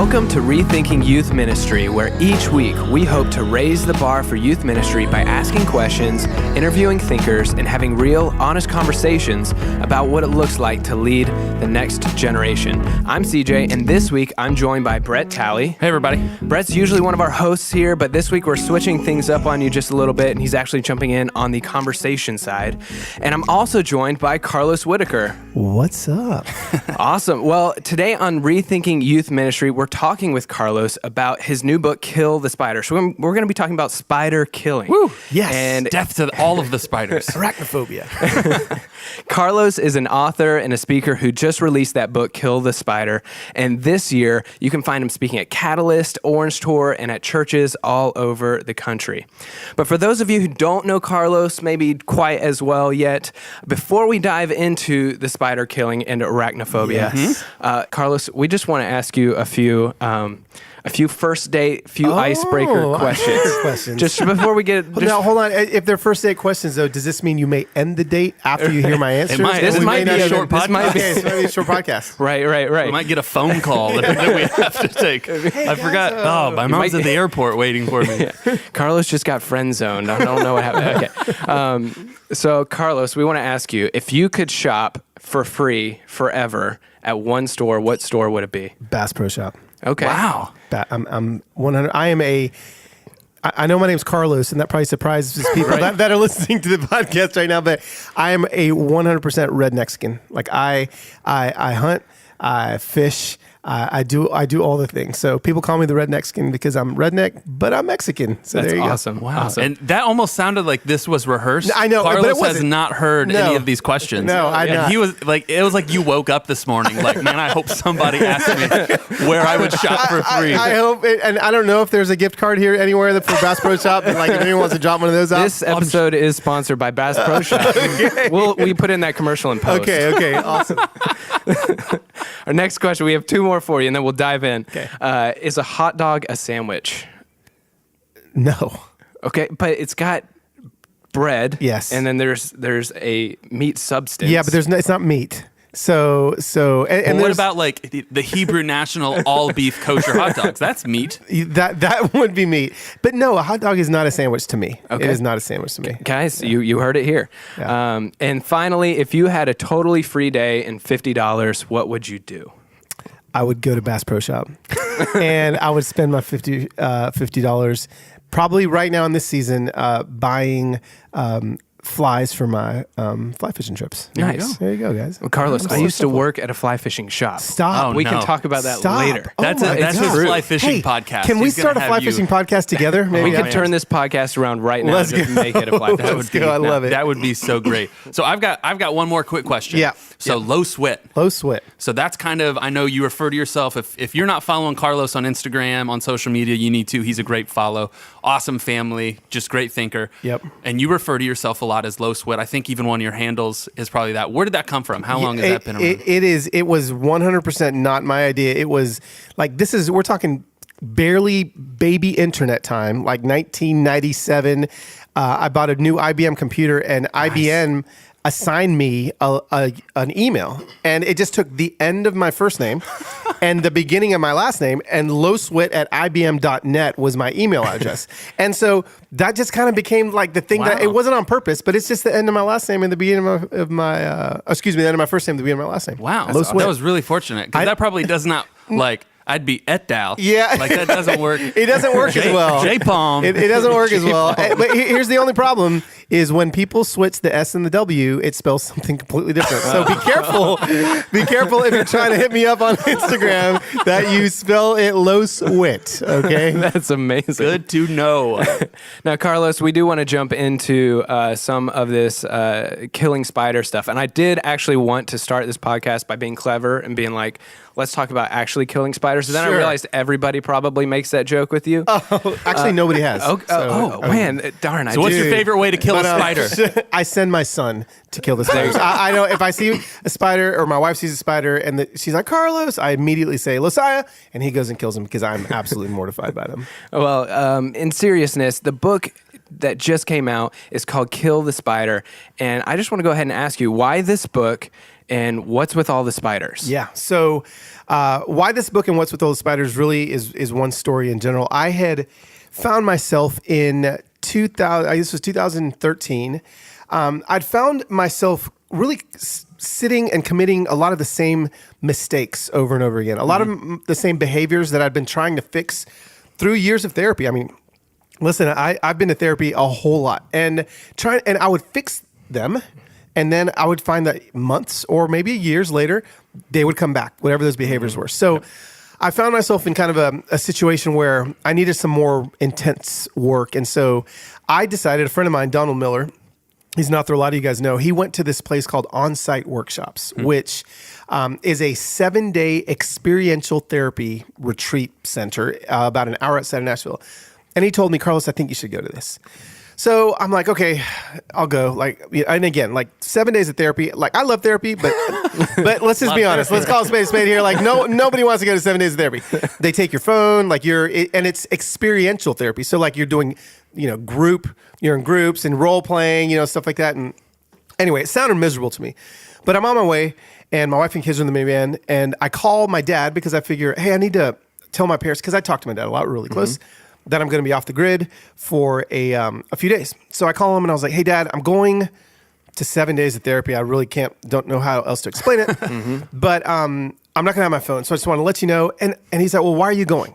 Welcome to Rethinking Youth Ministry, where each week we hope to raise the bar for youth ministry by asking questions, interviewing thinkers, and having real, honest conversations about what it looks like to lead the next generation. I'm CJ, and this week I'm joined by Brett Talley. Hey, everybody. Brett's usually one of our hosts here, but this week we're switching things up on you just a little bit, and he's actually jumping in on the conversation side. And I'm also joined by Carlos Whittaker. What's up? Awesome. Well, today on Rethinking Youth Ministry, we're talking with Carlos about his new book, Kill the Spider. So we're going to be talking about spider killing. Woo! Yes. And Death to all of the spiders. Arachnophobia. Carlos is an author and a speaker who just released that book, Kill the Spider. And this year, you can find him speaking at Catalyst, Orange Tour, and at churches all over the country. But for those of you who don't know Carlos maybe quite as well yet, before we dive into the spider killing and arachnophobia, Yes. Carlos, we just want to ask you a few first date, icebreaker questions. Just before we get... Now, hold on. If they're first date questions, though, does this mean you may end the date after you hear my answers? This might be a short podcast. Okay, so it might be a short podcast. Right. We might get a phone call that we have to take. I forgot. My mom's at the airport waiting for me. Yeah. Carlos just got friend zoned. I don't know what happened. Okay. So, Carlos, we want to ask you, if you could shop for free forever at one store, what store would it be? Bass Pro Shop. Okay. Wow. I'm 100. I know my name's Carlos, and that probably surprises people that are listening to the podcast right now, but I am a 100% redneckskin. Like I hunt, I fish, I do all the things. So people call me the redneckskin because I'm redneck, but I'm Mexican. So That's there you awesome. go. Wow. And that almost sounded like this was rehearsed. I know, Carlos but it wasn't. has not heard any of these questions. No, I'm and not. He was like, it was like you woke up this morning like, man, I hope somebody asked me where I would shop for free. I hope, and I don't know if there's a gift card here anywhere for Bass Pro Shop, but like if anyone wants to drop one of those out. This episode is sponsored by Bass Pro Shop. Okay. We put in that commercial in post. Okay, awesome. Our next question, we have two more for you, and then we'll dive in. Okay. Is a hot dog a sandwich? No. Okay, but it's got bread. Yes. And then there's a meat substance. Yeah, but it's not meat. So and what there's- about like the Hebrew National all beef kosher hot dogs? That's meat. that would be meat. But no, a hot dog is not a sandwich to me. Okay. It is not a sandwich to me. Guys, you heard it here. Yeah. And finally, if you had a totally free day and $50, what would you do? I would go to Bass Pro Shop and I would spend my $50 probably right now in this season buying flies for my fly fishing trips. Nice. There you go, guys. Well, Carlos, I used to work at a fly fishing shop. Stop. Oh, We no. can talk about that Stop. later. Oh That's my his God. fly fishing podcast. Can we He's gonna start a have fly you- fishing podcast together? Maybe We can man. turn this podcast around right now. Let's Just go. make it a fly fishing. Let's go. I love it. That would be so great. So I've got one more quick question. Yeah. So low sweat. Low sweat. So that's kind of, I know you refer to yourself, if you're not following Carlos on Instagram, on social media, you need to. He's a great follow. Awesome family, just great thinker. Yep. And you refer to yourself a lot as low sweat. I think even one of your handles is probably that. Where did that come from? How long has that been around? It was 100% not my idea. It was like, we're talking barely baby internet time, like 1997. I bought a new IBM computer and IBM assigned me an email, and it just took the end of my first name and the beginning of my last name, and lowsweat@ibm.net was my email address. And so that just kind of became like the thing that Wow. it wasn't on purpose, but it's just the end of my last name and the beginning of my the end of my first name, the beginning of my last name. Wow. Low That sweat. was really fortunate because that probably does not, like, I'd be etdal. Yeah. Like that doesn't work. It doesn't work as well. J-Palm. It doesn't work as well. But here's the only problem is when people switch the S and the W, it spells something completely different. So be careful. Be careful if you're trying to hit me up on Instagram that you spell it low swit. Okay. That's amazing. Good to know. Now, Carlos, we do want to jump into some of this killing spider stuff. And I did actually want to start this podcast by being clever and being like, let's talk about actually killing spiders. So then Sure. I realized everybody probably makes that joke with you. Oh, actually, nobody has. Man, darn. So what's your Dude. favorite way to kill a spider? I send my son to kill the spiders. I know if I see a spider or my wife sees a spider and she's like, Carlos, I immediately say, Losiah, and he goes and kills him because I'm absolutely mortified by them. Well, in seriousness, the book that just came out is called Kill the Spider. And I just want to go ahead and ask you, why this book and what's with all the spiders? Yeah. So why this book and what's with all the spiders really is one story in general. I had found myself in 2000, I guess it was 2013. I'd found myself really sitting and committing a lot of the same mistakes over and over again. A lot of the same behaviors that I'd been trying to fix through years of therapy. I mean, listen, I've been to therapy a whole lot and I would fix them. And then I would find that months or maybe years later, they would come back, whatever those behaviors were. So I found myself in kind of a situation where I needed some more intense work. And so I decided, a friend of mine, Donald Miller, he's an author a lot of you guys know, he went to this place called On-Site Workshops, which is a 7-day experiential therapy retreat center about an hour outside of Nashville. And he told me, Carlos, I think you should go to this. So I'm like, okay, I'll go. And again, 7 days of therapy. I love therapy, but let's just be honest. Let's call a spade a spade here. Nobody wants to go to 7 days of therapy. They take your phone, and it's experiential therapy. So you're doing, you're in groups and role playing, stuff like that. And anyway, it sounded miserable to me, but I'm on my way, and my wife and kids are in the minivan, and I call my dad because I figure, hey, I need to tell my parents, because I talk to my dad a lot, really close. That I'm going to be off the grid for a few days. So I call him and I was like, hey, Dad, I'm going to 7 days of therapy. I really don't know how else to explain it, but I'm not going to have my phone. So I just want to let you know. And he's like, well, why are you going?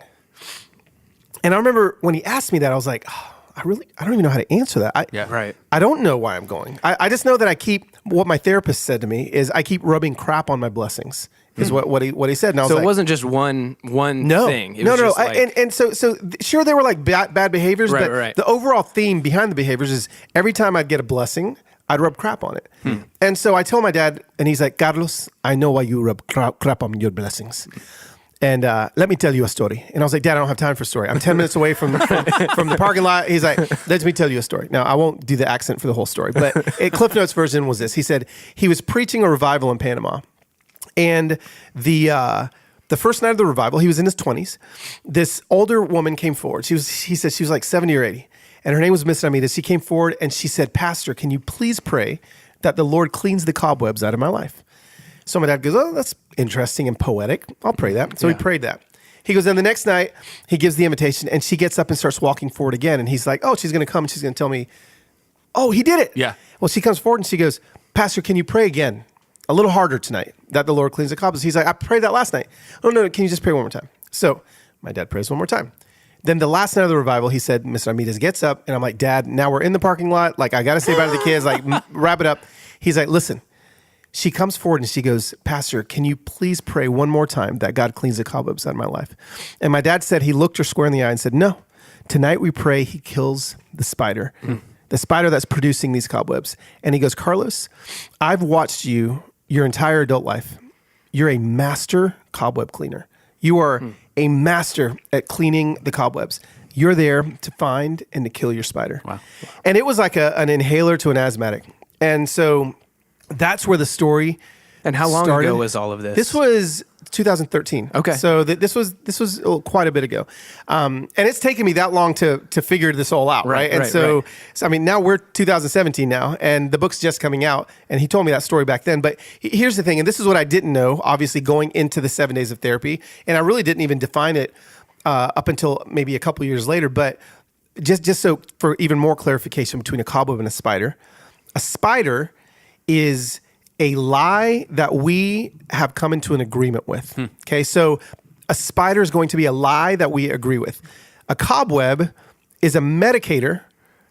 And I remember when he asked me that, I was like, oh, I don't even know how to answer that. I don't know why I'm going. I just know that what my therapist said to me is I keep rubbing crap on my blessings. Is what he said. And I was so it wasn't just one thing. It was no. Just and so sure, there were bad behaviors, but the overall theme behind the behaviors is every time I'd get a blessing, I'd rub crap on it. And so I told my dad, and he's like, Carlos, I know why you rub crap on your blessings. And let me tell you a story. And I was like, Dad, I don't have time for a story. I'm 10 minutes away from the parking lot. He's like, let me tell you a story. Now, I won't do the accent for the whole story, but Cliff Notes version was this. He said he was preaching a revival in Panama. And the first night of the revival, he was in his 20s. This older woman came forward. He said she was like 70 or 80. And her name was Miss Amita. She came forward and she said, Pastor, can you please pray that the Lord cleans the cobwebs out of my life? So my dad goes, oh, that's interesting and poetic. I'll pray that. So he prayed that. He goes, then the next night, he gives the invitation and she gets up and starts walking forward again. And he's like, oh, she's going to come and she's going to tell me, oh, he did it. Yeah. Well, she comes forward and she goes, Pastor, can you pray again? A little harder tonight, that the Lord cleans the cobwebs. He's like, I prayed that last night. Oh, no, can you just pray one more time? So my dad prays one more time. Then the last night of the revival, he said, Mr. Amitas gets up, and I'm like, Dad, now we're in the parking lot. I got to say bye to the kids, wrap it up. He's like, listen. She comes forward and she goes, Pastor, can you please pray one more time that God cleans the cobwebs out of my life? And my dad said, he looked her square in the eye and said, no, tonight we pray he kills the spider. The spider that's producing these cobwebs. And he goes, Carlos, I've watched you your entire adult life. You're a master cobweb cleaner. You are a master at cleaning the cobwebs. You're there to find and to kill your spider. Wow. And it was like an inhaler to an asthmatic. And so that's where the story And how long started. ago was all of this? This was 2013. Okay. So this was quite a bit ago. And it's taken me that long to figure this all out, right? And so I mean, now we're 2017 now, and the book's just coming out, and he told me that story back then. But here's the thing, and this is what I didn't know, obviously, going into the 7 days of therapy, and I really didn't even define it up until maybe a couple years later, but just so for even more clarification between a cobweb and a spider is a lie that we have come into an agreement with. Okay, so a spider is going to be a lie that we agree with. A cobweb is a medicator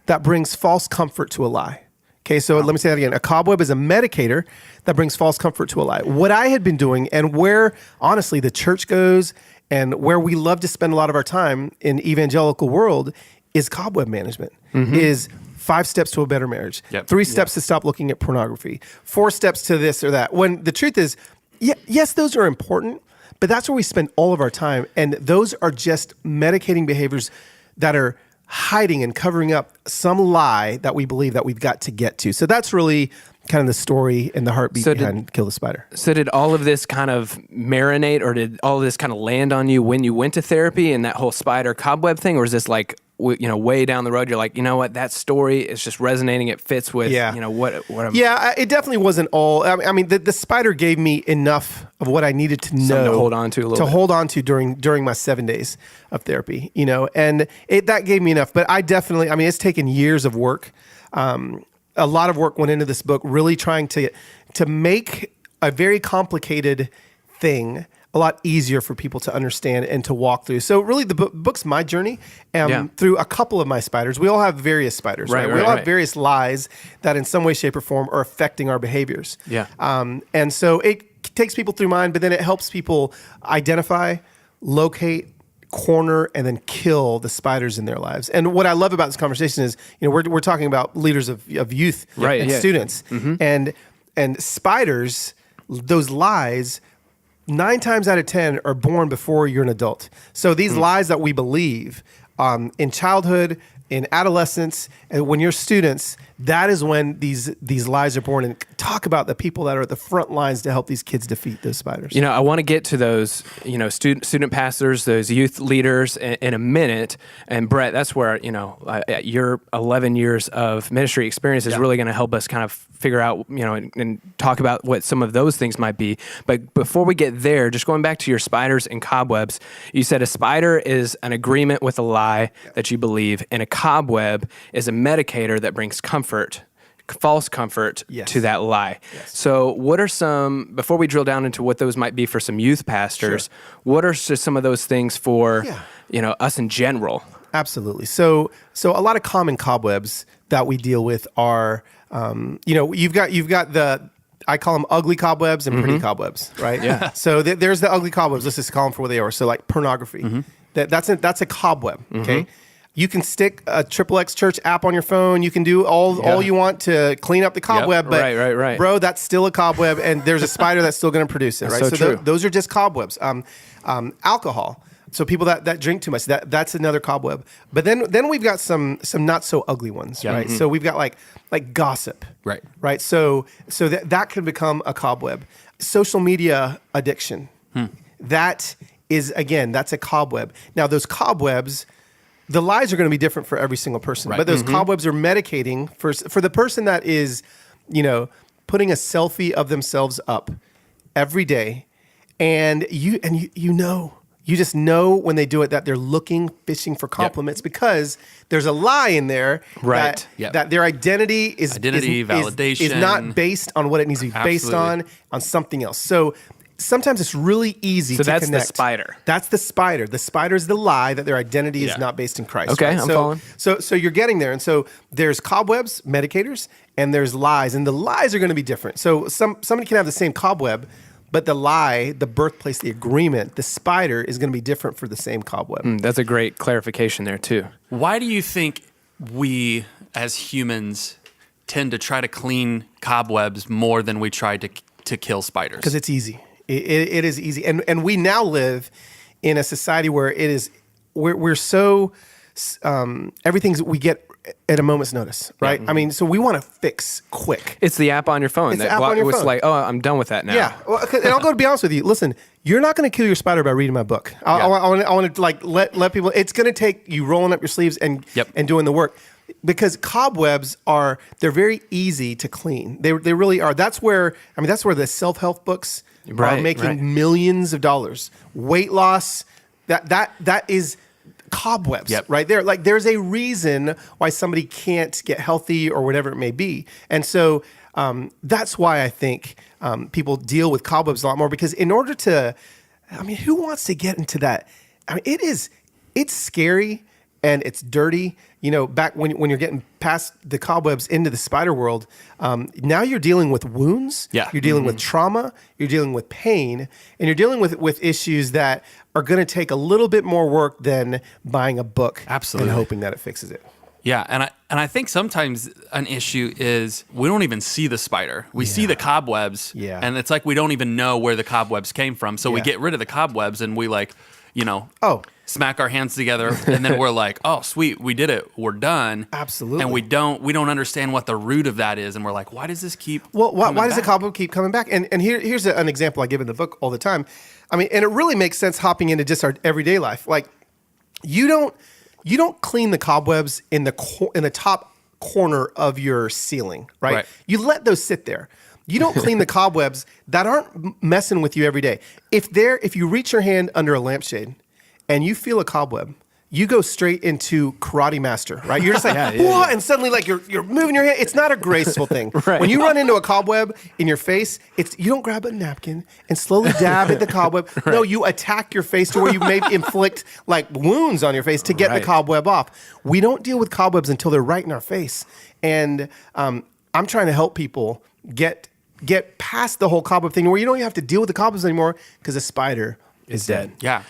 that brings false comfort to a lie. Okay, so let me say that again. A cobweb is a medicator that brings false comfort to a lie. What I had been doing, and where honestly the church goes, and where we love to spend a lot of our time in evangelical world, is cobweb management. Is 5 steps to a better marriage, 3 steps to stop looking at pornography, 4 steps to this or that. When the truth is, yes, those are important, but that's where we spend all of our time. And those are just medicating behaviors that are hiding and covering up some lie that we believe that we've got to get to. So that's really kind of the story and the heartbeat behind Kill the Spider. So did all of this kind of marinate, or did all of this kind of land on you when you went to therapy and that whole spider cobweb thing, or is this like way down the road, you're like, you know what, that story is just resonating. It fits with, what I'm. Yeah, it definitely wasn't all. I mean, the spider gave me enough of what I needed to know to hold on to a little bit. hold on to during my 7 days of therapy, and that gave me enough. But I definitely, I mean, it's taken years of work. A lot of work went into this book, really trying to make a very complicated thing a lot easier for people to understand and to walk through. So really the book's my journey through a couple of my spiders. We all have various spiders, right? We all have various lies that in some way, shape, or form are affecting our behaviors. Yeah. And so it takes people through mine, but then it helps people identify, locate, corner, and then kill the spiders in their lives. And what I love about this conversation is, we're talking about leaders of youth and students. Mm-hmm. And spiders, those lies, 9 times out of 10 are born before you're an adult. So these lies that we believe in childhood, in adolescence, and when you're students, that is when these lies are born. And talk about the people that are at the front lines to help these kids defeat those spiders. I want to get to those, student pastors, those youth leaders in a minute. And Brett, that's where, your 11 years of ministry experience is really going to help us kind of figure out, and talk about what some of those things might be. But before we get there, just going back to your spiders and cobwebs, you said a spider is an agreement with a lie that you believe, and a cobweb is a medicator that brings false comfort to that lie. Yes. So what are before we drill down into what those might be for some youth pastors, what are just some of those things for, us in general? Absolutely. So a lot of common cobwebs that we deal with are, you've got I call them ugly cobwebs and pretty cobwebs, right? Yeah. So there's the ugly cobwebs. Let's just call them for what they are. So like pornography, that's a cobweb. Okay. You can stick a XXX Church app on your phone. You can do all you want to clean up the cobweb, but right. Bro, that's still a cobweb, and there's a spider that's still going to produce it, right? So true. Those are just cobwebs. Alcohol. So people that drink too much, that's another cobweb. But then we've got some not so ugly ones, right? So we've got like gossip, right? So that can become a cobweb. Social media addiction, that is, again, that's a cobweb. Now those cobwebs, the lies are going to be different for every single person, but those cobwebs are medicating for the person that is, putting a selfie of themselves up every day, and you just know when they do it that they're fishing for compliments because there's a lie in there that their identity validation is not based on what it needs to be based on something else. So sometimes it's really easy to connect. So that's the spider. That's the spider. The spider is the lie that their identity is not based in Christ. Okay, right? I'm following. So you're getting there. And so there's cobwebs, medicators, and there's lies. And the lies are going to be different. So somebody can have the same cobweb, but the lie, the birthplace, the agreement, the spider is going to be different for the same cobweb. That's a great clarification there too. Why do you think we as humans tend to try to clean cobwebs more than we try to kill spiders? Because it's easy. It is easy, and we now live in a society where we're so everything's we get at a moment's notice, right? I mean, so we want to fix quick. It's the app on your phone. It's the app on your phone. Like, oh, I'm done with that now. Yeah, and I'll go to be honest with you. Listen, you're not going to kill your spider by reading my book. I want to let people. It's going to take you rolling up your sleeves and doing the work. Because cobwebs they're very easy to clean. They really are. That's where the self-help books are making millions of dollars. Weight loss, that is cobwebs right there. Like there's a reason why somebody can't get healthy or whatever it may be. And so that's why I think people deal with cobwebs a lot more, because in order to, who wants to get into that? It's scary and it's dirty. Back when you're getting past the cobwebs into the spider world, now you're dealing with wounds. Yeah. You're dealing with trauma. You're dealing with pain, and you're dealing with issues that are going to take a little bit more work than buying a book and hoping that it fixes it. Yeah, and I think sometimes an issue is we don't even see the spider. We see the cobwebs, and it's like we don't even know where the cobwebs came from. So we get rid of the cobwebs, and we smack our hands together, and then we're like, oh, sweet, we did it. We're done. Absolutely. And we don't understand what the root of that is, and we're like, why does this keep why does the cobweb keep coming back? And here's an example I give in the book all the time. And it really makes sense hopping into just our everyday life. Like, you you don't clean the cobwebs in the top corner of your ceiling, right? You let those sit there. You don't clean the cobwebs that aren't messing with you every day. If you reach your hand under a lampshade and you feel a cobweb, you go straight into Karate Master, right? You're just like, and suddenly like you're moving your hand. It's not a graceful thing. When you run into a cobweb in your face, you don't grab a napkin and slowly dab at the cobweb. No, you attack your face to where you may inflict like wounds on your face to get the cobweb off. We don't deal with cobwebs until they're right in our face. And I'm trying to help people get past the whole cobweb thing where you don't even have to deal with the cobwebs anymore because the spider is dead. Yeah.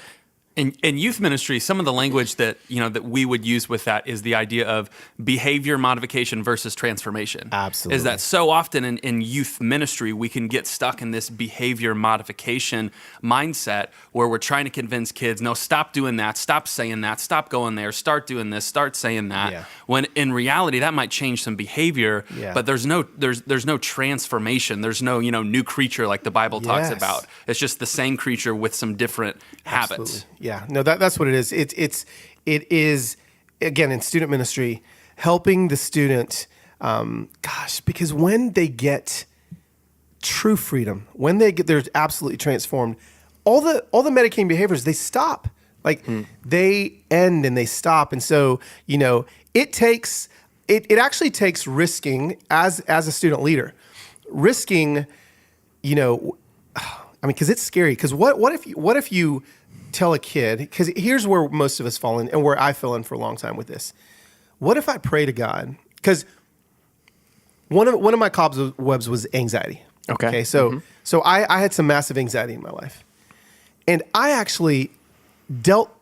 In youth ministry, some of the language that that we would use with that is the idea of behavior modification versus transformation. Absolutely. Is that so often in youth ministry, we can get stuck in this behavior modification mindset where we're trying to convince kids, no, stop doing that, stop saying that, stop going there, start doing this, start saying that. Yeah. When in reality, that might change some behavior, but there's no transformation. There's no new creature like the Bible talks about. It's just the same creature with some different habits. Yeah, no, that's what it is. It is, again, in student ministry, helping the student, because when they get true freedom, when they're absolutely transformed, all the medicating behaviors, they stop. Like they end and they stop. And so, it actually takes risking as a student leader, risking, because it's scary. Because what if you tell a kid, because here's where most of us fall in and where I fell in for a long time with this. What if I pray to God? Because one of my cobwebs was anxiety. Okay. So I had some massive anxiety in my life. And I actually dealt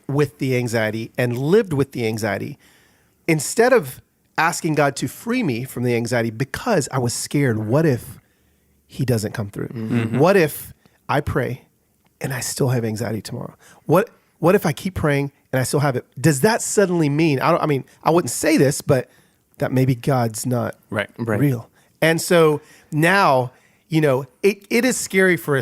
with the anxiety and lived with the anxiety instead of asking God to free me from the anxiety because I was scared. What if he doesn't come through? Mm-hmm. What if I pray and I still have anxiety tomorrow? What if I keep praying and I still have it? Does that suddenly mean, I wouldn't say this, but that maybe God's not real? And so now, it is scary for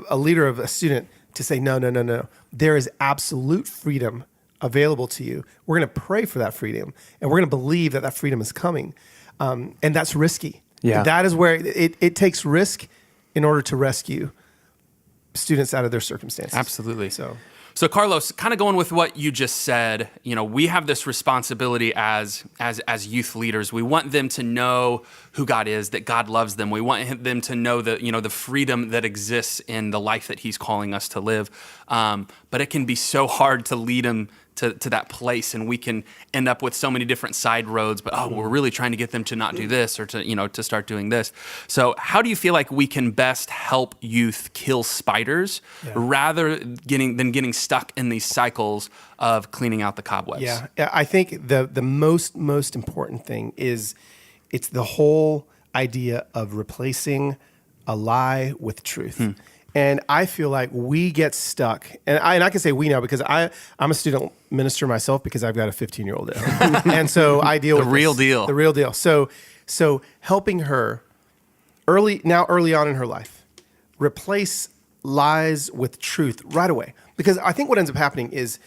a leader of a student to say, no. There is absolute freedom available to you. We're going to pray for that freedom and we're going to believe that freedom is coming. And that's risky. Yeah. That is where it takes risk in order to rescue students out of their circumstances. Absolutely. So Carlos, kind of going with what you just said, we have this responsibility as youth leaders. We want them to know who God is, that God loves them. We want them to know the freedom that exists in the life that he's calling us to live. But it can be so hard to lead them to that place, and we can end up with so many different side roads, but we're really trying to get them to not do this or to start doing this. So how do you feel like we can best help youth kill spiders rather than getting stuck in these cycles of cleaning out the cobwebs? Yeah, I think the most important thing is it's the whole idea of replacing a lie with truth. And I feel like we get stuck, and I can say we now because I'm a student minister myself because I've got a 15-year-old at home. And so I deal with the real deal. So helping her early on in her life, replace lies with truth right away. Because I think what ends up happening is,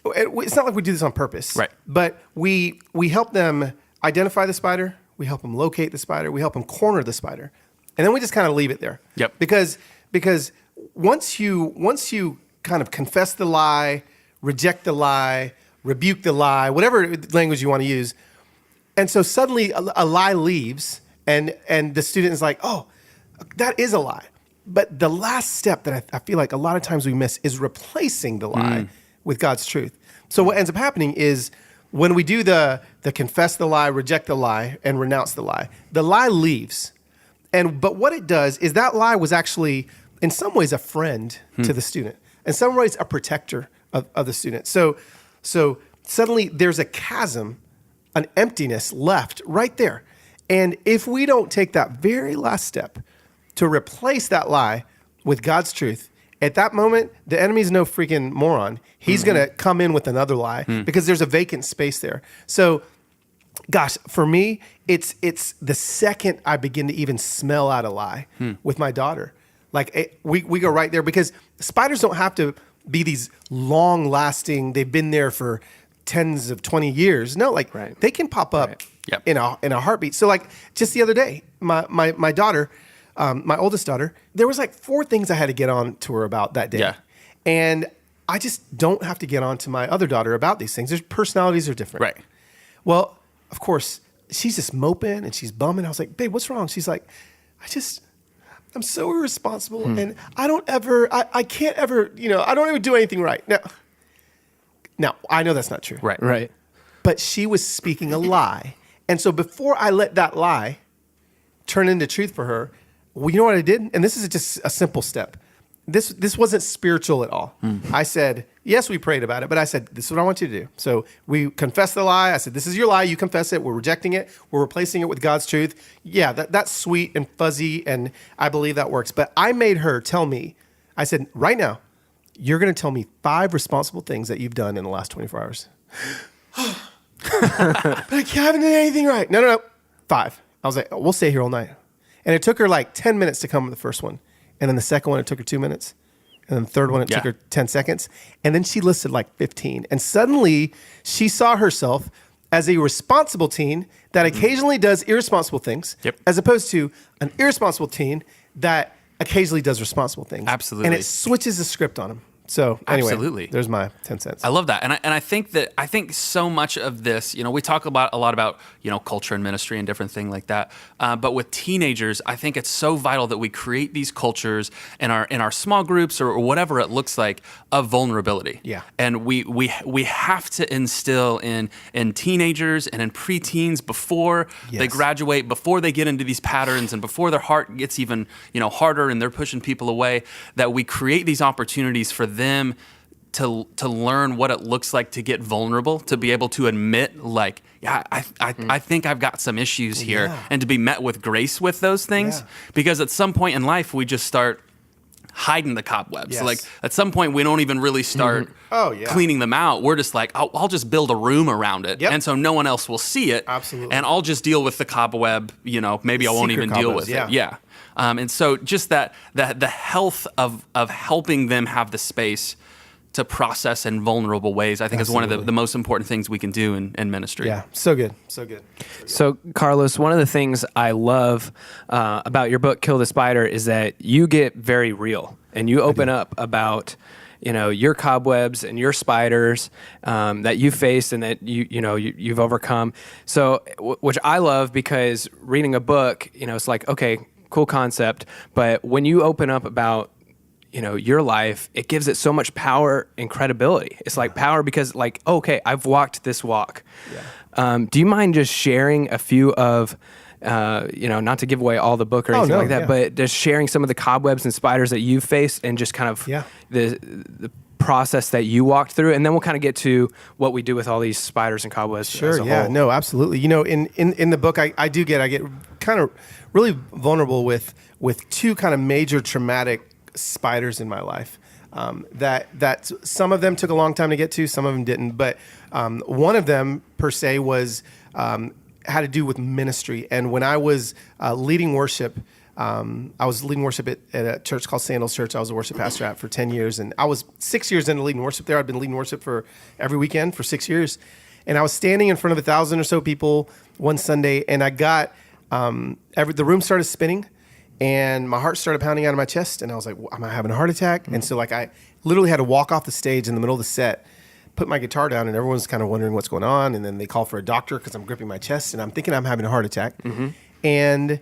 it's not like we do this on purpose, right? But we help them identify the spider, we help them locate the spider, we help them corner the spider, and then we just kind of leave it there. Yep. Because once you kind of confess the lie, reject the lie, rebuke the lie, whatever language you want to use, and so suddenly a lie leaves, and the student is like, oh, that is a lie. But the last step that I feel like a lot of times we miss is replacing the lie with God's truth. So what ends up happening is when we do the confess the lie, reject the lie, and renounce the lie leaves. But what it does is that lie was actually, in some ways, a friend to the student. In some ways, a protector of the student. So suddenly there's a chasm, an emptiness left right there. And if we don't take that very last step to replace that lie with God's truth, at that moment, the enemy's no freaking moron. He's going to come in with another lie because there's a vacant space there. So, gosh, for me, it's the second I begin to even smell out a lie with my daughter. Like we go right there because spiders don't have to be these long lasting, they've been there for tens of 20 years. No, like they can pop up in a heartbeat. So like just the other day, my daughter, my oldest daughter, there was like 4 things I had to get on to her about that day. Yeah. And I just don't have to get on to my other daughter about these things. Their personalities are different. Right. Well, of course, she's just moping and she's bumming. I was like, babe, what's wrong? She's like, I'm so irresponsible and I can't ever, I don't ever do anything right. Now, I know that's not true. Right. But she was speaking a lie. And so before I let that lie turn into truth for her, well, you know what I did? And this is just a simple step. This wasn't spiritual at all. I said, yes, we prayed about it, but I said, this is what I want you to do. So we confessed the lie. I said, this is your lie. You confess it. We're rejecting it. We're replacing it with God's truth. Yeah, that's sweet and fuzzy, and I believe that works. But I made her tell me, I said, right now, you're going to tell me 5 responsible things that you've done in the last 24 hours. But I haven't done anything right. No. 5. I was like, we'll stay here all night. And it took her like 10 minutes to come with the first one. And then the second one, it took her 2 minutes. And then the third one, it took her 10 seconds. And then she listed like 15. And suddenly she saw herself as a responsible teen that occasionally does irresponsible things, as opposed to an irresponsible teen that occasionally does responsible things. Absolutely. And it switches the script on him. So anyway, Absolutely. There's my 10 cents. I love that. And I think so much of this, we talk a lot about, culture and ministry and different things like that. But with teenagers, I think it's so vital that we create these cultures in our small groups or whatever it looks like of vulnerability. Yeah. And we have to instill in teenagers and in preteens before they graduate, before they get into these patterns and before their heart gets even, harder and they're pushing people away, that we create these opportunities for them to learn what it looks like to get vulnerable, to be able to admit, like, I think I've got some issues here, and to be met with grace with those things. Because at some point in life, we just start hiding the cobwebs. Like at some point, we don't even really start cleaning them out. We're just like, I'll just build a room around it, and so no one else will see it. Absolutely. And I'll just deal with the cobweb. Maybe I won't even deal with it. Yeah. And so just the health of helping them have the space to process in vulnerable ways, I think is one of the most important things we can do in ministry. Yeah, so good. So Carlos, one of the things I love about your book, Kill the Spider, is that you get very real and you open up about your cobwebs and your spiders that you faced and that you've overcome. So, which I love, because reading a book, it's like, okay, cool concept, but when you open up about your life, it gives it so much power and credibility. It's like power because, like, okay, I've walked this walk. Do you mind just sharing a few of, not to give away all the book or anything like that, but just sharing some of the cobwebs and spiders that you've faced and just kind of the process that you walked through, and then we'll kind of get to what we do with all these spiders and cobwebs. Sure, yeah, no, absolutely. In the book, I get kind of really vulnerable with 2 kind of major traumatic spiders in my life. That some of them took a long time to get to, some of them didn't. But one of them per se was had to do with ministry. And when I was leading worship, at a church called Sandals Church. I was a worship pastor at for 10 years. And I was 6 years into leading worship there. I'd been leading worship for every weekend for 6 years. And I was standing in front of 1,000 or so people one Sunday, and I got the room started spinning. And my heart started pounding out of my chest, and I was like, am I having a heart attack? And so I literally had to walk off the stage in the middle of the set, put my guitar down, and everyone's kind of wondering what's going on. And then they call for a doctor because I'm gripping my chest, and I'm thinking I'm having a heart attack. And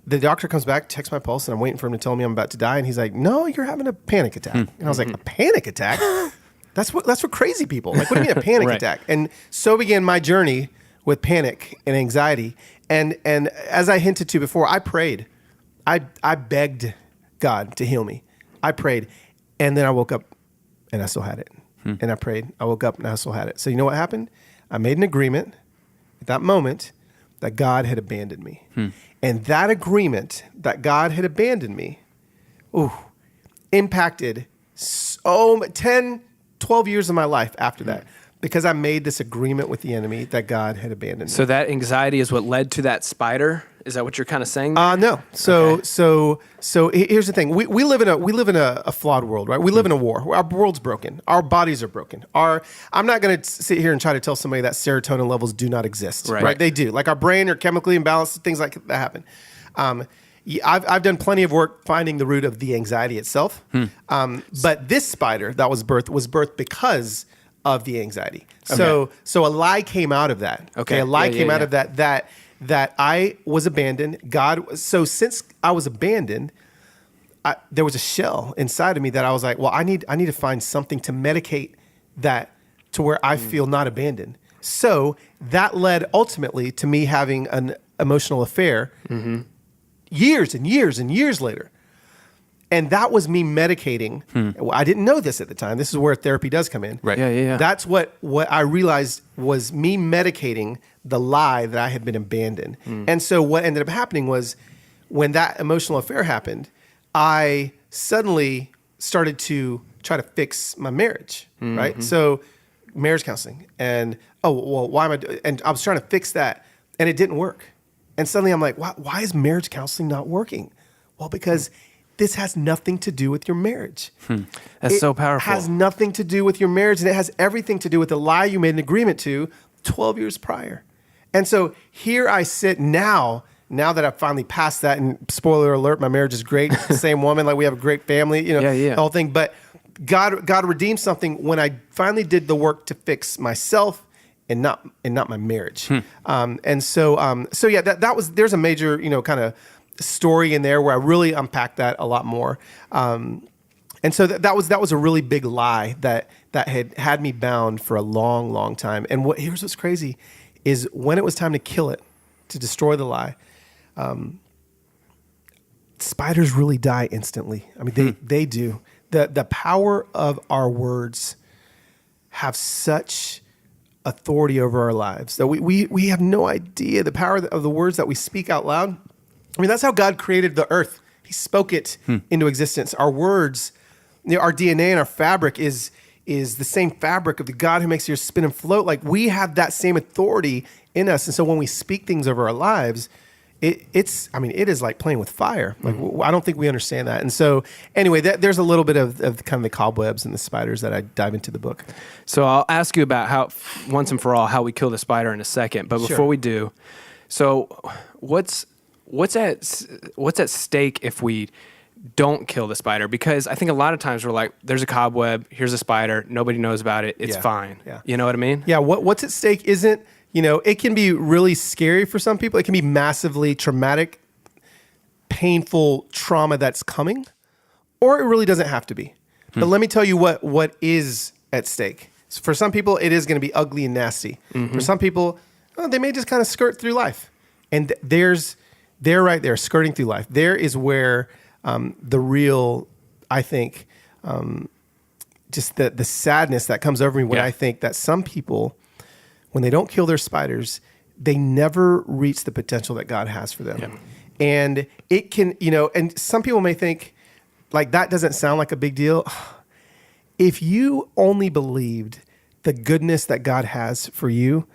the doctor comes back, checks my pulse, and I'm waiting for him to tell me I'm about to die. And he's like, no, you're having a panic attack. And I was like, a panic attack? That's for crazy people. Like, what do you mean a panic attack? And so began my journey with panic and anxiety. And as I hinted to before, I prayed. I begged God to heal me. I prayed, and then I woke up, and I still had it. And I prayed. I woke up, and I still had it. So you know what happened? I made an agreement at that moment that God had abandoned me. And that agreement that God had abandoned me, impacted 10, 12 years of my life after that. because I made this agreement with the enemy that God had abandoned me. So that anxiety is what led to that spider? Is that what you're kind of saying? No. So here's the thing. We live in a flawed world, right? We live in a war. Our world's broken. Our bodies are broken. I'm not going to sit here and try to tell somebody that serotonin levels do not exist, right? They do. Like our brain are chemically imbalanced, things like that happen. I've done plenty of work finding the root of the anxiety itself. But this spider that was birthed because of the anxiety. So a lie came out of that. Okay. A lie came out of that I was abandoned. So since I was abandoned, there was a shell inside of me that I was like, well, I need to find something to medicate that to where I feel not abandoned. So that led ultimately to me having an emotional affair years and years and years later. And that was me medicating. Well, I didn't know this at the time. This is where therapy does come in. Right. Yeah. That's what I realized was me medicating the lie that I had been abandoned. And so what ended up happening was when that emotional affair happened, I suddenly started to try to fix my marriage, right? So marriage counseling and, why am I doing? And I was trying to fix that and it didn't work. And suddenly I'm like, why is marriage counseling not working? Well, because this has nothing to do with your marriage. That's so powerful. It has nothing to do with your marriage, and it has everything to do with the lie you made an agreement to 12 years prior. And so here I sit now that I've finally passed that, and spoiler alert, my marriage is great. Same woman, like we have a great family, the whole thing. But God redeemed something when I finally did the work to fix myself and not my marriage. There's a major, kind of story in there where I really unpacked that a lot more. And so that was a really big lie that had me bound for a long, long time. And here's what's crazy is when it was time to kill it, to destroy the lie, spiders really die instantly. I mean, they do. The power of our words have such authority over our lives that we have no idea the power of the words that we speak out loud. I mean, that's how God created the earth. He spoke it into existence. Our words, our DNA and our fabric is the same fabric of the God who makes the earth spin and float. Like we have that same authority in us. And so when we speak things over our lives, it is like playing with fire. Like I don't think we understand that. And so anyway, there's a little bit of kind of the cobwebs and the spiders that I dive into the book. So I'll ask you about how, once and for all, how we kill the spider in a second. But before we do, so what's at stake if we don't kill the spider? Because I think a lot of times we're like, there's a cobweb, here's a spider, nobody knows about it, it's fine. Yeah. You know what I mean? Yeah, what's at stake isn't, it can be really scary for some people. It can be massively traumatic, painful trauma that's coming, or it really doesn't have to be. But let me tell you what is at stake. For some people, it is going to be ugly and nasty. For some people, they may just kind of skirt through life. And they're right there, skirting through life. There is where the real, I think, just the sadness that comes over me when I think that some people, when they don't kill their spiders, they never reach the potential that God has for them. Yeah. And it can, and some people may think, like, that doesn't sound like a big deal. If you only believed the goodness that God has for you,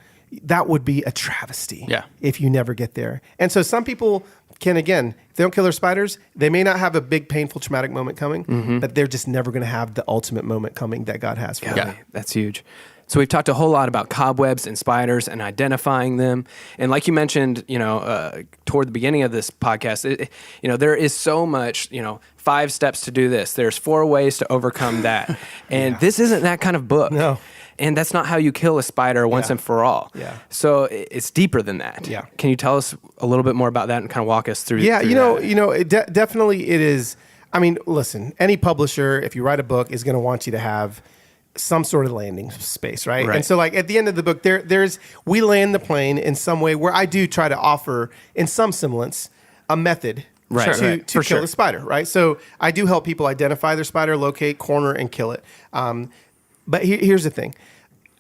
that would be a travesty if you never get there. And so some people can, again, if they don't kill their spiders, they may not have a big, painful, traumatic moment coming, but they're just never going to have the ultimate moment coming that God has for them. Yeah, that's huge. So we've talked a whole lot about cobwebs and spiders and identifying them. And like you mentioned, toward the beginning of this podcast, there is so much, 5 steps to do this. There's 4 ways to overcome that. And this isn't that kind of book. No. And that's not how you kill a spider once and for all. Yeah. So it's deeper than that. Yeah. Can you tell us a little bit more about that and kind of walk us through? Yeah, definitely it is. I mean, listen, any publisher, if you write a book, is going to want you to have some sort of landing space, right? And so, like, at the end of the book, we land the plane in some way where I do try to offer, in some semblance, a method to kill the spider, right? So I do help people identify their spider, locate, corner, and kill it. But here's the thing.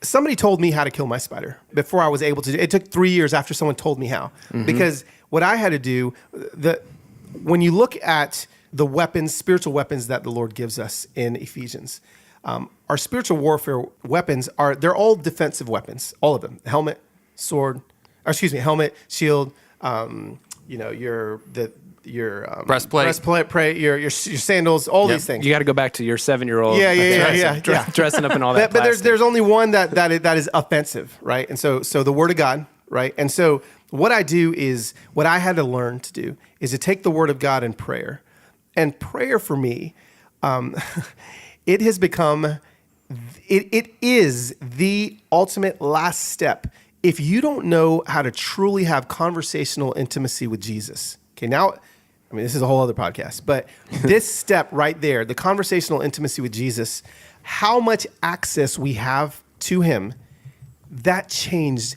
Somebody told me how to kill my spider before I was able to do it. It took 3 years after someone told me how. Because what I had to do, when you look at the weapons, spiritual weapons that the Lord gives us in Ephesians, our spiritual warfare weapons they're all defensive weapons, all of them. Helmet, sword, helmet, shield, your breastplate, your sandals, all these things. You got to go back to your 7-year-old. Dressing up in all that. But there's only one that is offensive, right? And so the Word of God, right? And so what I had to learn to do is to take the Word of God in prayer, and prayer for me, it has become, it is the ultimate last step. If you don't know how to truly have conversational intimacy with Jesus, okay, now, I mean, this is a whole other podcast, but this step right there, the conversational intimacy with Jesus, how much access we have to him, that changed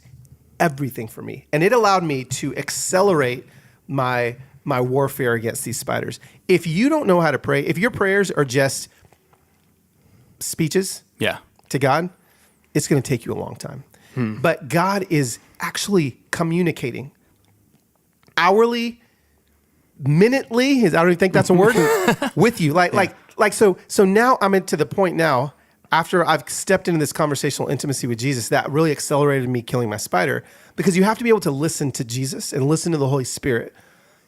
everything for me. And it allowed me to accelerate my warfare against these spiders. If you don't know how to pray, if your prayers are just speeches to God, it's going to take you a long time. But God is actually communicating hourly, minutely, I don't even think that's a word, with you. So now I'm into the point now, after I've stepped into this conversational intimacy with Jesus, that really accelerated me killing my spider, because you have to be able to listen to Jesus and listen to the Holy Spirit.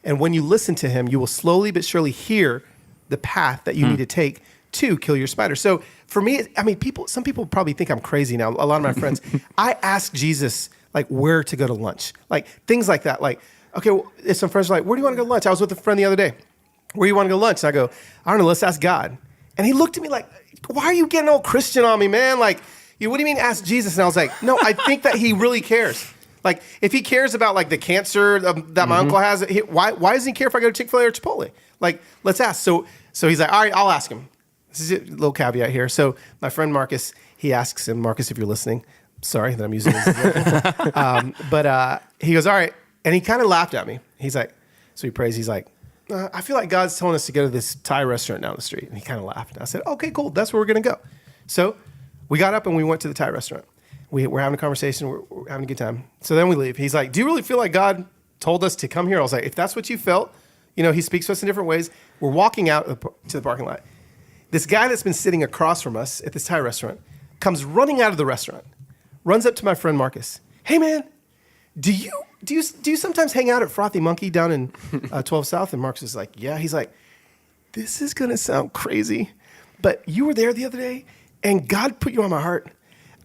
And when you listen to him, you will slowly but surely hear the path that you need to take to kill your spider. So for me, I mean, some people probably think I'm crazy now. A lot of my friends, I ask Jesus like where to go to lunch, like things like that. Like, okay, well, if some friends are like, where do you want to go to lunch? I was with a friend the other day. Where do you want to go to lunch? And I go, I don't know, let's ask God. And he looked at me like, why are you getting all Christian on me, man? Like, what do you mean ask Jesus? And I was like, no, I think that he really cares. Like, if he cares about like the cancer that my uncle has, why doesn't he care if I go to Chick-fil-A or Chipotle? Like, let's ask. So he's like, all right, I'll ask him. This is a little caveat here. So my friend Marcus, he asks him, Marcus, if you're listening, sorry that I'm using this example. But he goes, all right. And he kind of laughed at me. He's like, so he prays. He's like, I feel like God's telling us to go to this Thai restaurant down the street. And he kind of laughed. And I said, okay, cool. That's where we're going to go. So we got up and we went to the Thai restaurant. We're having a conversation. We're having a good time. So then we leave. He's like, do you really feel like God told us to come here? I was like, if that's what you felt, he speaks to us in different ways. We're walking out to the parking lot. This guy that's been sitting across from us at this Thai restaurant comes running out of the restaurant, runs up to my friend Marcus. Hey, man, do you sometimes hang out at Frothy Monkey down in 12 South? And Marcus is like, yeah. He's like, this is going to sound crazy, but you were there the other day, and God put you on my heart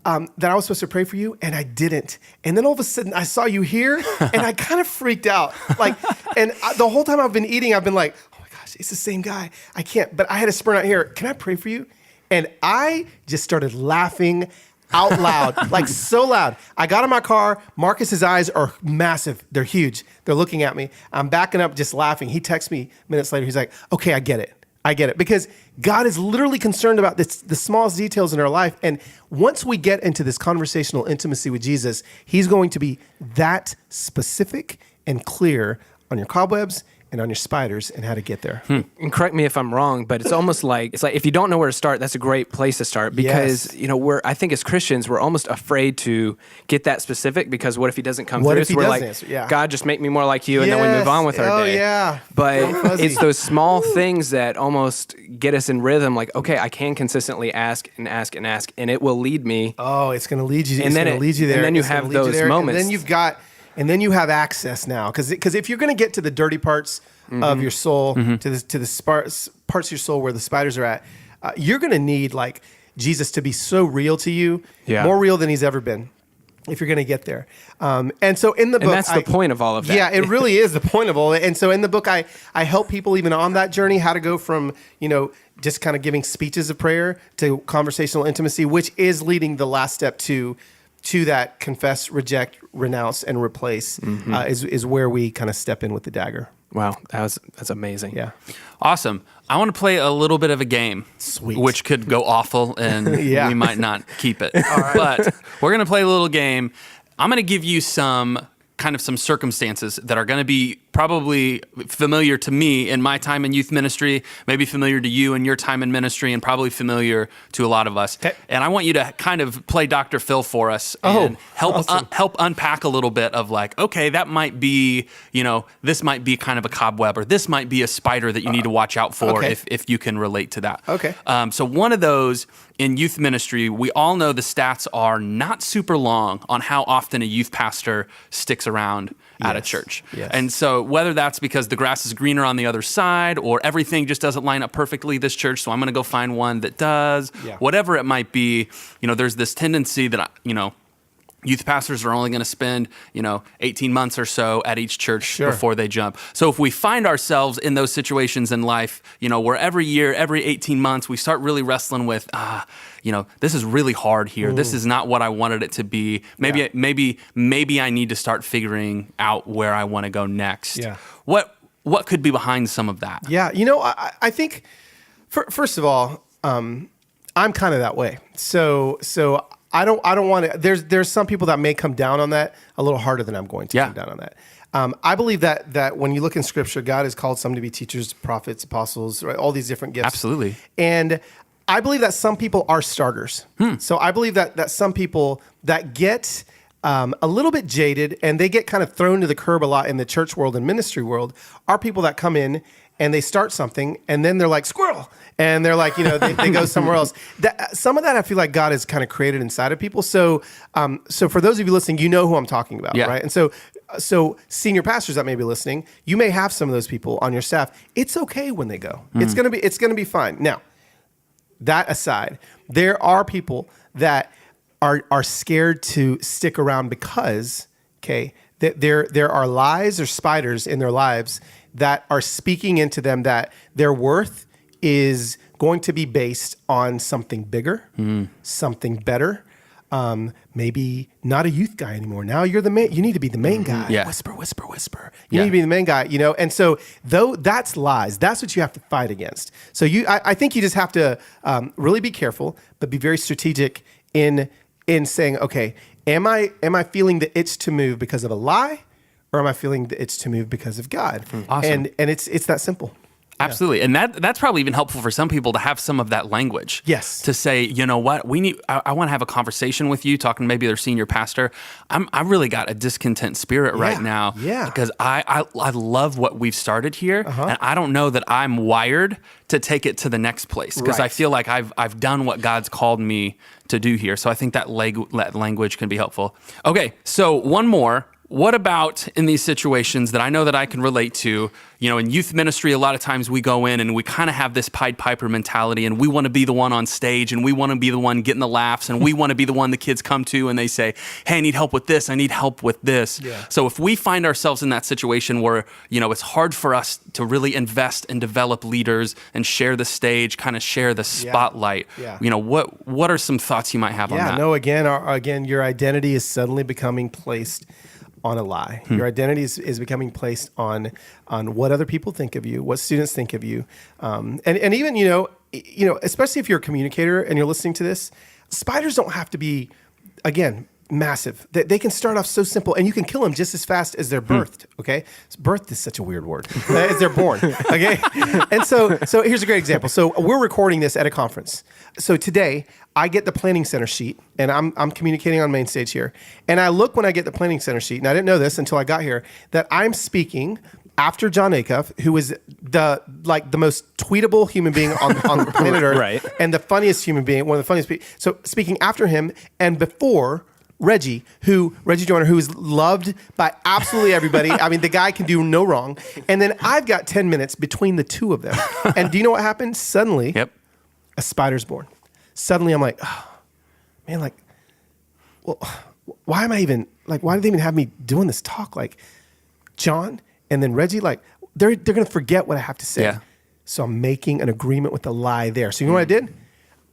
that I was supposed to pray for you, and I didn't. And then all of a sudden, I saw you here, and I kind of freaked out. The whole time I've been eating, I've been like, it's the same guy. I can't, but I had a sprint out here. Can I pray for you? And I just started laughing out loud, like so loud. I got in my car. Marcus's eyes are massive. They're huge. They're looking at me. I'm backing up, just laughing. He texts me minutes later. He's like, okay, I get it. Because God is literally concerned about the smallest details in our life. And once we get into this conversational intimacy with Jesus, he's going to be that specific and clear on your cobwebs and on your spiders and how to get there. And correct me if I'm wrong, but it's almost like, if you don't know where to start, that's a great place to start, because, I think as Christians, we're almost afraid to get that specific, because what if he doesn't come through? So we're like, God, just make me more like you, and then we move on with our day. Yeah. But it's those small things that almost get us in rhythm, like, okay, I can consistently ask and ask and ask, and it will lead me. Oh, it's going to lead you. It's going to lead you there. And then you have those moments. And then you have access now, because if you're going to get to the dirty parts of your soul, to the parts of your soul where the spiders are at, you're going to need like Jesus to be so real to you, more real than he's ever been, if you're going to get there. And so in the book, that's the point of all of that. Yeah, it really is the point of all of it. And so in the book, I help people even on that journey, how to go from just kind of giving speeches of prayer to conversational intimacy, which is leading the last step to that confess, reject, renounce, and replace is where we kind of step in with the dagger. Wow, that's amazing. Yeah. Awesome. I want to play a little bit of a game. Sweet. Which could go awful, and we might not keep it. But we're going to play a little game. I'm going to give you some circumstances that are going to be probably familiar to me in my time in youth ministry, maybe familiar to you in your time in ministry, and probably familiar to a lot of us. Okay. And I want you to kind of play Dr. Phil for us and help unpack a little bit of like, okay, that might be, this might be kind of a cobweb, or this might be a spider that you need to watch out for if you can relate to that. Okay. So one of those in youth ministry, we all know the stats are not super long on how often a youth pastor sticks around at a church. Yes. And so whether that's because the grass is greener on the other side or everything just doesn't line up perfectly this church, so I'm going to go find one that does, whatever it might be, there's this tendency that, youth pastors are only going to spend, 18 months or so at each church before they jump. So if we find ourselves in those situations in life, where every year, every 18 months, we start really wrestling with, this is really hard here. This is not what I wanted it to be. Maybe I need to start figuring out where I want to go next. Yeah. What could be behind some of that? Yeah. I think, first of all, I'm kind of that way. So I don't want to. There's some people that may come down on that a little harder than I'm going to come down on that. I believe that when you look in Scripture, God has called some to be teachers, prophets, apostles, right? All these different gifts. Absolutely. And I believe that some people are starters. So I believe that some people that get a little bit jaded and they get kind of thrown to the curb a lot in the church world and ministry world are people that come in and they start something, and then they're like, squirrel. And they're like, they go somewhere else. Some of that I feel like God has kind of created inside of people. So for those of you listening, you know who I'm talking about, right? And so senior pastors that may be listening, you may have some of those people on your staff. It's okay when they go. It's gonna be fine. Now, that aside, there are people that are scared to stick around because, there are lies or spiders in their lives that are speaking into them that their worth is going to be based on something bigger, something better. Maybe not a youth guy anymore. Now you're the main. You need to be the main guy. Yeah. Whisper, whisper, whisper. You need to be the main guy. And so though that's lies. That's what you have to fight against. So I think you just have to really be careful, but be very strategic in saying, okay, am I feeling the itch to move because of a lie, or am I feeling the itch to move because of God? Awesome. And it's that simple. Absolutely. And that's probably even helpful for some people to have some of that language. Yes. To say, you know what, I want to have a conversation with you, talking to maybe their senior pastor. I really got a discontent spirit right now. Yeah. Because I love what we've started here. And I don't know that I'm wired to take it to the next place. Because I feel like I've done what God's called me to do here. So I think that language can be helpful. Okay, so one more. What about in these situations that I know that I can relate to? In youth ministry, a lot of times we go in and we kind of have this Pied Piper mentality, and we want to be the one on stage, and we want to be the one getting the laughs, and we want to be the one the kids come to and they say, hey, I need help with this, I need help with this. Yeah. So if we find ourselves in that situation where, it's hard for us to really invest and develop leaders and share the stage, kind of share the spotlight, what are some thoughts you might have on that? No, again, your identity is suddenly becoming placed on a lie. Your identity is becoming placed on what other people think of you, what students think of you, and even especially if you're a communicator and you're listening to this, spiders don't have to be, again, massive. They can start off so simple, and you can kill them just as fast as they're birthed. Okay, birthed is such a weird word. As they're born. Okay, and so here's a great example. So we're recording this at a conference. So today I get the planning center sheet, and I'm communicating on main stage here. And I look when I get the planning center sheet, and I didn't know this until I got here, that I'm speaking after John Acuff, who is the most tweetable human being on the planet Earth, Right. and the funniest human being, one of the funniest people. So speaking after him and before Reggie Joyner, who is loved by absolutely everybody. I mean, the guy can do no wrong. And then I've got 10 minutes between the two of them. And do you know what happened? Suddenly, a spider's born. Suddenly I'm like, oh, man, well, why am I even, why did they even have me doing this talk? John and then Reggie, they're going to forget what I have to say. Yeah. So I'm making an agreement with the lie there. So you know what I did?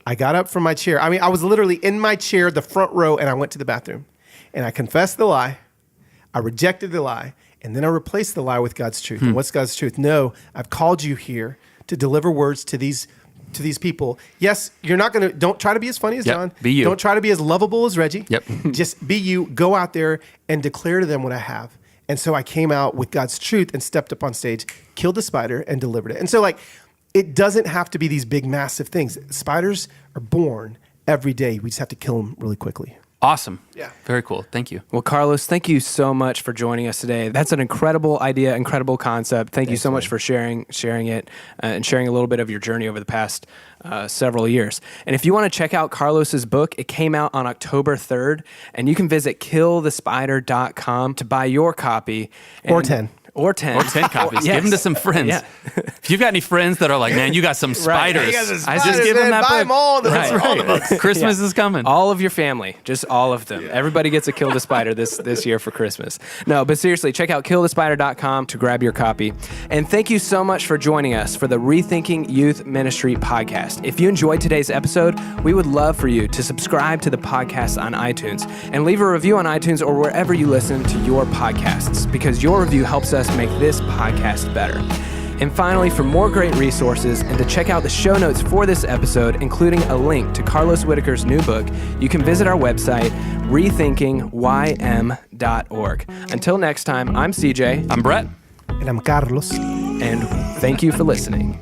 I got up from my chair. I mean, I was literally in my chair, the front row, and I went to the bathroom. And I confessed the lie. I rejected the lie. And then I replaced the lie with God's truth. And what's God's truth? No, I've called you here to deliver words to these people. Yes, you're not going to, don't try to be as funny as John. Be you. Don't try to be as lovable as Reggie. Yep. Just be you. Go out there and declare to them what I have. And so I came out with God's truth and stepped up on stage, killed the spider, and delivered it. And so it doesn't have to be these big, massive things. Spiders are born every day. We just have to kill them really quickly. Awesome. Yeah. Very cool. Thank you. Well, Carlos, thank you so much for joining us today. That's an incredible idea, incredible concept. Thank you so much for sharing it and sharing a little bit of your journey over the past several years. And if you want to check out Carlos's book, it came out on October 3rd, and you can visit killthespider.com to buy your copy. Or 10. Or 10. Or 10 copies. Yes. Give them to some friends. Yeah. If you've got any friends that are like, man, you got some spiders. I just give them that buy book. them all. Right. All the books. Christmas is coming. All of your family, just all of them. Everybody gets a Kill the Spider this year for Christmas. No, but seriously, check out killthespider.com to grab your copy. And thank you so much for joining us for the Rethinking Youth Ministry podcast. If you enjoyed today's episode, we would love for you to subscribe to the podcast on iTunes and leave a review on iTunes or wherever you listen to your podcasts, because your review helps us make this podcast better. And finally, for more great resources and to check out the show notes for this episode, including a link to Carlos Whittaker's new book, you can visit our website, rethinkingym.org. Until next time, I'm CJ. I'm Brett. And I'm Carlos. And thank you for listening.